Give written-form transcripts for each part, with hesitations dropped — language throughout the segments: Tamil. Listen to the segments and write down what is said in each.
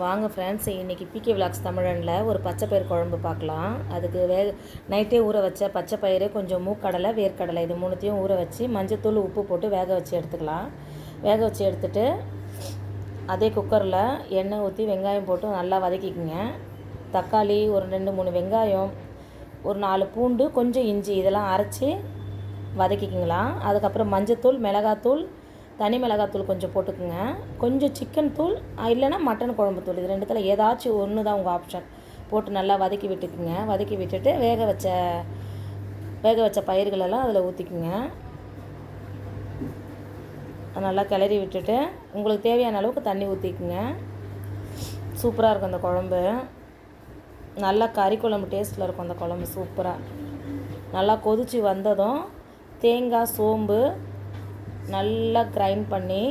வாங்க ஃப்ரெண்ட்ஸ், இன்றைக்கி பிகே விலாக்ஸ் தமிழனில் ஒரு பச்சைப்பயிறு குழம்பு பார்க்கலாம். அதுக்கு நைட்டே ஊற வச்ச பச்சைப்பயிறு, கொஞ்சம் மூக்கடலை, வேர்க்கடலை இது மூணுத்தையும் ஊற வச்சு மஞ்சத்தூள் உப்பு போட்டு வேக வச்சு எடுத்துக்கலாம். வேக வச்சு எடுத்துகிட்டு அதே குக்கரில் எண்ணெய் ஊற்றி வெங்காயம் போட்டு நல்லா வதக்கிக்குங்க. தக்காளி, ஒரு 2-3 வெங்காயம், ஒரு 4 பூண்டு, கொஞ்சம் இஞ்சி இதெல்லாம் அரைச்சி வதக்கிக்கிங்களாம். அதுக்கப்புறம் மஞ்சத்தூள், மிளகாத்தூள், தனி மிளகாத்தூள் கொஞ்சம் போட்டுக்குங்க. கொஞ்சம் சிக்கன் தூள் இல்லைன்னா மட்டன் குழம்பு தூள், இது ரெண்டுத்தில் ஏதாச்சும் ஒன்று தான் உங்கள் ஆப்ஷன். போட்டு நல்லா வதக்கி விட்டுக்குங்க. வதக்கி விட்டுட்டு வேக வச்ச பயிர்களெல்லாம் அதில் ஊற்றிக்குங்க. நல்லா கிளறி விட்டுட்டு உங்களுக்கு தேவையான அளவுக்கு தண்ணி ஊற்றிக்குங்க. சூப்பராக இருக்கும் அந்த குழம்பு. நல்லா கறி குழம்பு டேஸ்ட்டில் இருக்கும் அந்த குழம்பு. சூப்பராக நல்லா கொதித்து வந்ததும் தேங்காய், சோம்பு நல்லா கிரைண்ட் பண்ணி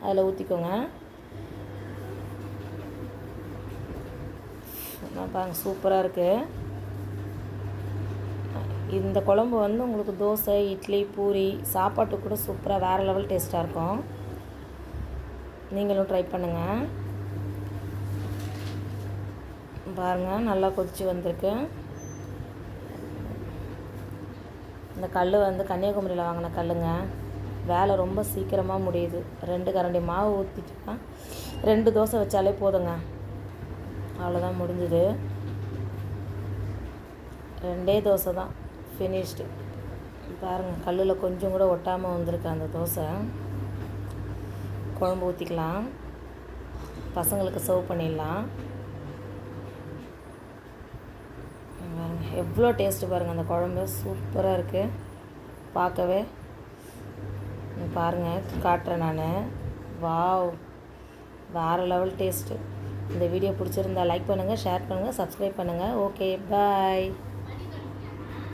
அதில் ஊற்றிக்கோங்க. பாருங்க, சூப்பராக இருக்குது. இந்த குழம்பு உங்களுக்கு தோசை, இட்லி, பூரி, சாப்பாட்டுக்கு கூட சூப்பராக வேறு லெவல் டேஸ்ட்டாக இருக்கும். நீங்களும் ட்ரை பண்ணுங்கள். பாருங்கள், நல்லா கொதித்து வந்திருக்கு. இந்த கல் கன்னியாகுமரியில் வாங்கின கல்லுங்க. வேலை ரொம்ப சீக்கிரமாக முடியுது. 2 கரண்டி மாவு ஊற்றிட்டா 2 தோசை வச்சாலே போதுங்க. அவ்வளோதான், முடிஞ்சுது. 2 தோசை தான், ஃபினிஷ்டு. பாருங்கள், கல்லில் கொஞ்சம் கூட ஒட்டாமல் வந்திருக்கு அந்த தோசை. குழம்பு ஊற்றிக்கலாம், பசங்களுக்கு சர்வ் பண்ணிடலாம். பாருங்கள் எவ்வளோ டேஸ்ட்டு பாருங்கள், அந்த குழம்பு சூப்பராக இருக்குது பார்க்கவே. பாருங்கள், காட்டுறேன் நான். வாவ், வேறு லெவல் டேஸ்ட்டு. இந்த வீடியோ பிடிச்சிருந்தா லைக் பண்ணுங்கள், ஷேர் பண்ணுங்கள், சப்ஸ்கிரைப் பண்ணுங்கள். ஓகே, பாய்.